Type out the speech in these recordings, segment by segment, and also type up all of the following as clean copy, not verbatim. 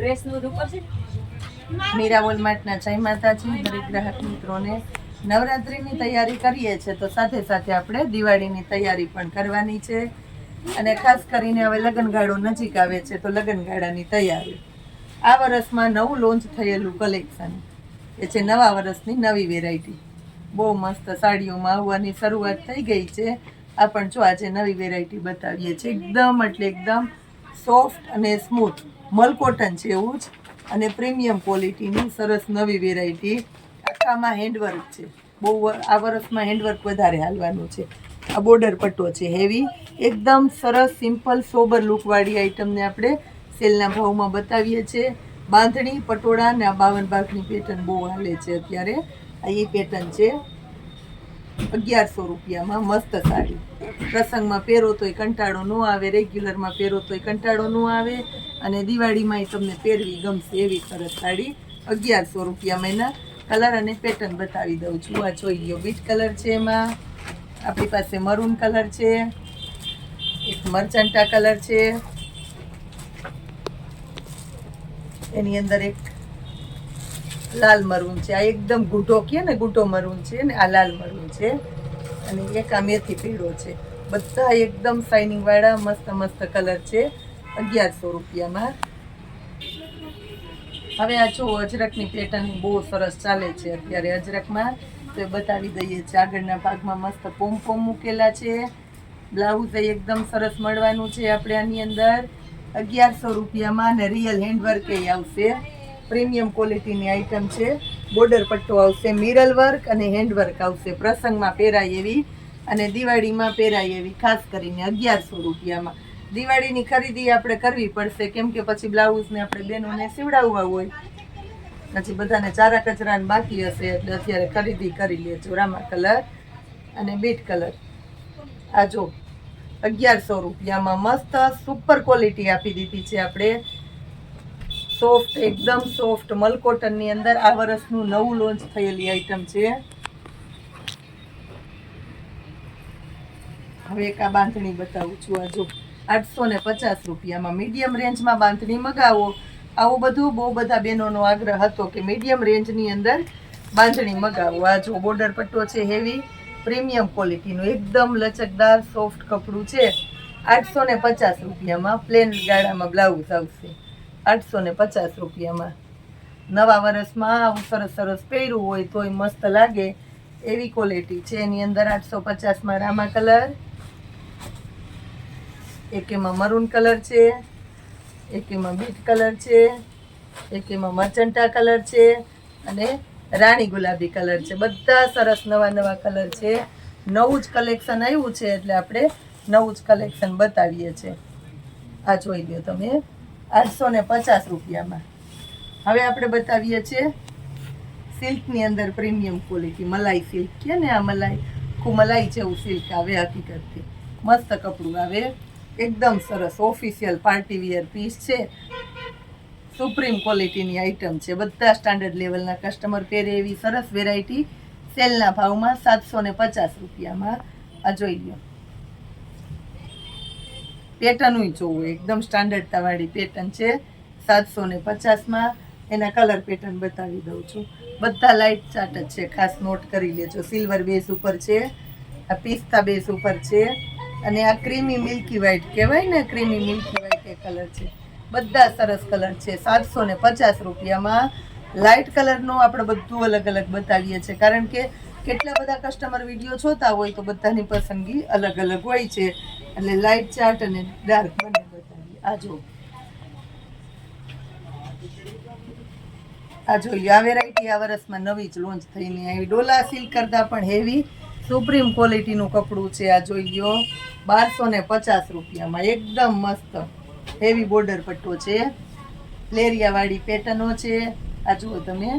ડ્રેસનું ઉપર છે. મીરા વોલમાર્ટના જય માતાજી દરેક ગ્રાહક મિત્રોને. નવરાત્રિની તૈયારી કરીએ છીએ તો સાથે સાથે આપણે દિવાળીની તૈયારી પણ કરવાની છે. અને ખાસ કરીને હવે લગ્નગાળો નજીક આવે છે તો લગ્નગાળાની તૈયારી. આ વર્ષમાં નવું લોન્ચ થયેલું કલેક્શન એ છે નવા વર્ષની નવી વેરાયટી. બહુ મસ્ત સાડીઓમાં આવવાની શરૂઆત થઈ ગઈ છે. આ પણ જો આજે નવી વેરાયટી બતાવીએ છીએ. એકદમ એટલે એકદમ સોફ્ટ અને સ્મૂથ મલ કોટન છે એવું જ, અને પ્રીમિયમ ક્વોલિટીની સરસ નવી વેરાયટી. આખામાં હેન્ડવર્ક છે. બહુ આ વર્ષમાં હેન્ડવર્ક વધારે હાલવાનું છે. આ બોર્ડર પટ્ટો છે હેવી, એકદમ સરસ સિમ્પલ સોબર લુકવાળી આઈટમને આપણે સેલના ભાવમાં બતાવીએ છીએ. બાંધણી પટોળા અને આ 52 ભાગની પેટર્ન બહુ હાલે છે અત્યારે. આ એ પેટર્ન છે 1100 રૂપિયામાં. મસ્ત સાડી પ્રસંગમાં પહેરો તોય કંટાળો ન આવે, રેગ્યુલરમાં પહેરો તોય કંટાળો ન આવે, અને દિવાળીમાં તમને પહેરવી ગમશે એવી સરસ સાડી 1100 રૂપિયામાં. એના કલર અને પેટર્ન બતાવી દઉં છું. આ જોઈ લો, બીટ કલર છે, એમાં આપણી પાસે મરૂન કલર છે, એક મરચંટા કલર છે, એની અંદર એક લાલ મરૂન છે. આ એકદમ ગૂઢો કહે ને, ગૂઢો મરૂન છે, ને આ લાલ મરૂન છે, અને એક આ મેથી પીળો છે. બધા એકદમ શાઇનિંગ વાળા મસ્ત મસ્ત કલર છે 1100 રૂપિયામાં. હવે આ જો અજરકની પેટર્ન બહુ સરસ ચાલે છે અત્યારે અજરકમાં, તો એ બતાવી દઈએ છીએ. આગળના ભાગમાં મસ્ત પોમ પોમ મૂકેલા છે. બ્લાઉઝ એકદમ સરસ મળવાનું છે આપણે આની અંદર 1100 રૂપિયામાં. અને રિયલ હેન્ડવર્ક એ આવશે. પ્રીમિયમ ક્વોલિટીની આઈટમ છે. બોર્ડર પટ્ટો આવશે, મિરર વર્ક અને હેન્ડવર્ક આવશે. પ્રસંગમાં પહેરાય એવી અને દિવાળીમાં પહેરાય એવી, ખાસ કરીને 1100 રૂપિયામાં. દિવાળીની ખરીદી આપણે કરવી પડશે, કેમ કે પછી બ્લાઉઝને આપણે બહેનોને સીવડાવવા હોય, પછી બધાને ચારા કચરાને બાકી હશે, એટલે અત્યારે ખરીદી કરી લેજો. રામા કલર અને બીટ કલર. આ જો 1100 રૂપિયામાં મસ્ત સુપર ક્વોલિટી આપી દીધી છે આપણે. સોફ્ટ, એકદમ સોફ્ટ મલ કોટનની અંદર આ વર્ષનું નવું લોન્ચ થયેલી આઈટમ છે. હવે એક આ બાંધણી બતાવું છું. આ જો 850 રૂપિયામાં. મીડિયમ રેન્જમાં બાંધણી મગાવો. આવું બધું બહુ બધા બહેનોનો આગ્રહ હતો કે મીડિયમ રેન્જની અંદર બાંધણી મગાવો. આ જો બોર્ડર પટ્ટો છે હેવી, પ્રીમિયમ ક્વોલિટીનું એકદમ લચકદાર સોફ્ટ કપડું છે. 850 રૂપિયામાં. પ્લેન ગાળામાં બ્લાઉઝ આવશે 850 રૂપિયામાં. નવા વર્ષમાં આવું સરસ સરસ પહેર્યું હોય તોય મસ્ત લાગે એવી ક્વોલિટી છે. એની અંદર 850માં રામા કલર, એક એમાં મરૂન કલર છે, એક એમાં બીટ કલર છે, એક એમાં મરચંટા કલર છે, અને રાણી ગુલાબી કલર છે. બધા સરસ નવા નવા કલર છે. નવું જ કલેક્શન આવ્યું છે એટલે આપણે નવું જ કલેક્શન બતાવીએ છીએ. આ જોઈ લો તમે 850 રૂપિયામાં. હવે આપણે બતાવીએ છીએ સિલ્કની અંદર પ્રીમિયમ ક્વોલિટી. મલાઈ સિલ્ક કે ને, આ મલાઈ આખું મલાઈ જેવું સિલ્ક આવે હકીકતથી. મસ્ત કપડું આવે, એકદમ સરસ ઓફિશિયલ પાર્ટી વિયર પીસ છે. સુપ્રીમ ક્વોલિટીની આઈટમ છે. બધા સ્ટાન્ડર્ડ લેવલના કસ્ટમર પહેરે એવી સરસ વેરાયટી સેલના ભાવમાં 750 રૂપિયામાં. આ જોઈ લો, પેટર્ન જોવું, એકદમ સ્ટાન્ડર્ડતાવાળી પેટર્ન છે 750માં. એના કલર પેટર્ન બતાવી દઉં છું. બધા લાઇટ ચાર્ટ જ છે, ખાસ નોટ કરી લેજો. સિલ્વર બેઝ ઉપર છે, આ પિસ્તા બેઝ ઉપર છે, અને આ ક્રીમી મિલ્કી વ્હાઈટ કહેવાય ને, ક્રીમી મિલ્કી વ્હાઈટ એ કલર છે. બધા સરસ કલર છે 750 રૂપિયામાં. લાઇટ કલરનું આપણે બધું અલગ અલગ બતાવીએ છીએ, કારણ કે કેટલા બધા કસ્ટમર વિડીયો જોતા હોય તો બધાની પસંદગી અલગ અલગ હોય છે, એટલે લાઇટ ચાર્ટ અને ડાર્ક બંને બતાવીએ. આ જોઈ લો, આ વેરાયટી આ વર્ષમાં નવી જ લોન્ચ થઈને આવી. ડોલા સિલ્ક કરતાં પણ હેવી સુપ્રીમ ક્વોલિટીનું કપડું છે. આ જોઈ લો 1250 રૂપિયામાં. એકદમ મસ્ત હેવી બોર્ડર પટ્ટો છે, લેરિયાવાળી પેટર્નો છે. આ જુઓ તમે,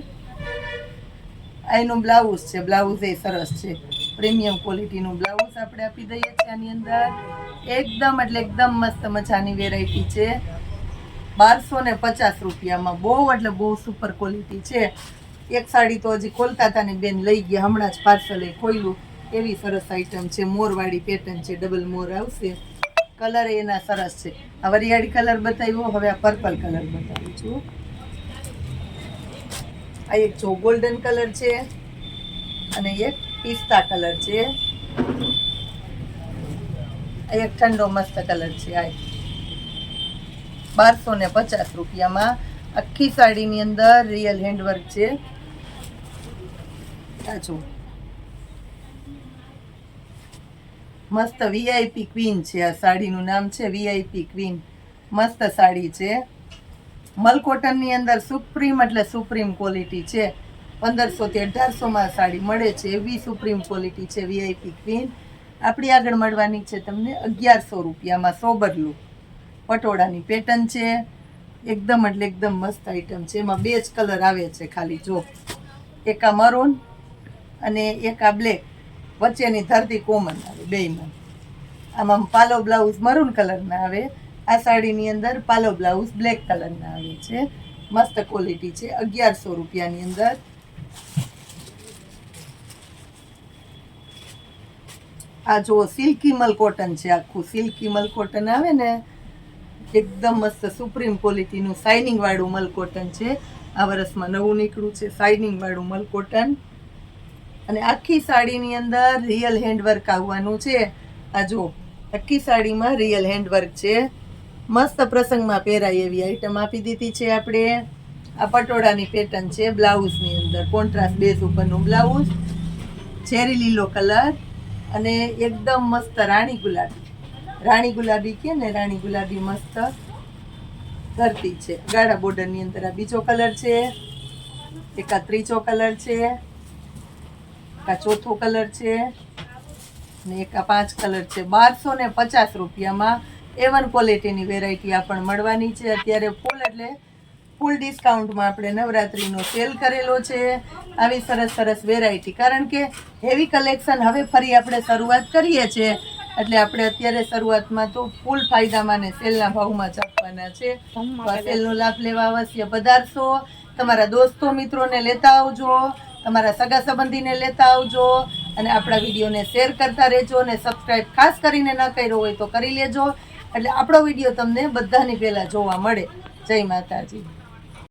એનું બ્લાઉઝ છે. બ્લાઉઝ એ સરસ છે, પ્રીમિયમ ક્વોલિટીનું બ્લાઉઝ આપણે આપી દઈએ છીએ આની અંદર. એકદમ એટલે એકદમ મસ્ત મજાની વેરાયટી છે 1250 રૂપિયામાં. બહુ એટલે બહુ સુપર ક્વોલિટી છે. એક સાડી તો હજી ખોલતા હતા ને બેન લઈ ગયા, હમણાં જ પાર્સલે ખોલ્યું. એવી સરસ આઈટમ છે. મોરવાળી પેટર્ન છે, ડબલ મોર આવશે. કલર એના સરસ છે. આ વરિયાળી કલર બતાવ્યો, હવે આ પર્પલ કલર બતાવું છું. આ એક જો ગોલ્ડન કલર છે અને એક પિસ્તા કલર છે. આ એક ઠંડો મસ્ત કલર છે. આ 1250 રૂપિયામાં આખી સાડીની અંદર રિયલ હેન્ડવર્ક છે. આ જો મસ્ત વીઆઈપી ક્વીન છે. આ સાડીનું નામ છે વીઆઈપી ક્વીન. મસ્ત સાડી છે. મલ કોટનની અંદર સુપ્રીમ એટલે સુપ્રીમ ક્વોલિટી છે. 1500 થી 1800માં સાડી મળે છે એવી સુપ્રીમ ક્વોલિટી છે વીઆઈપી ક્વીન. આપણી આગળ મળવાની છે તમને 1100 રૂપિયામાં સોબર લુક. પટોળાની પેટર્ન છે. એકદમ એટલે એકદમ મસ્ત આઈટમ છે. એમાં 2 જ કલર આવે છે ખાલી. જો એક આ મરૂન અને એક આ બ્લેક, વચ્ચેની ધરતી કોમન આવે બેયમાં. આમાં પાલો બ્લાઉઝ મરૂન કલરના આવે. આ સાડીની અંદર પાલો બ્લાઉઝ બ્લેક કલરના આવે છે. મસ્ત ક્વોલિટી છે. 1100 રૂપિયાની અંદર. આ જો સિલ્કી મલ કોટન છે. આખું સિલ્કી મલ કોટન આવે ને, એકદમ મસ્ત સુપ્રીમ ક્વોલિટીનું શાઇનિંગ વાળું મલ કોટન છે. આ વર્ષમાં નવું નીકળ્યું છે શાઇનિંગ વાળું મલ કોટન. અને આખી સાડીની અંદર રિયલ હેન્ડવર્ક આવવાનું છે. આ જો આખી સાડીમાં રિયલ હેન્ડવર્ક છે. મસ્ત પ્રસંગમાં પહેરાય એવી આઈટમ આપી દીધી છે આપણે. આ પટોળાની પેટર્ન છે બ્લાઉઝની અંદર. કોન્ટ્રાસ્ટ બેઝ ઉપરનું બ્લાઉઝ, ચેરી લીલો કલર અને એકદમ મસ્ત રાણી ગુલાબી. રાણી ગુલાબી કે ને, રાણી ગુલાબી મસ્ત ધરતી છે. ગાળા બોર્ડરની અંદર આ બીજો કલર છે. એક આ ત્રીજો કલર છે. આ ચોથો કલર છે ને એક આ 5 કલર છે. 1250 રૂપિયામાં A1 ક્વોલિટીની વેરાયટી આપણને મળવાની છે. અત્યારે ફૂલ એટલે ફૂલ ડિસ્કાઉન્ટમાં આપણે નવરાત્રિનો સેલ કરેલો છે. આવી સરસ સરસ વેરાયટી, કારણ કે હેવી કલેક્શન હવે ફરી આપણે શરૂઆત કરીએ છીએ એટલે આપણે અત્યારે શરૂઆતમાં તો ફૂલ ફાયદામાં ને સેલના ભાવમાં જ આપવાના છે. તો આ સેલનો લાભ લેવા અવશ્ય પધારશો. તમારા દોસ્તો મિત્રોને લેતા આવજો, તમારા સગા સંબંધીને લેતા આવજો અને આપણા વિડીયોને શેર કરતા રહેજો. અને સબસ્ક્રાઈબ ખાસ કરીને ન કર્યો હોય તો કરી લેજો, એટલે આપણો વિડીયો તમને બધાની પહેલાં જોવા મળે. જય માતાજી.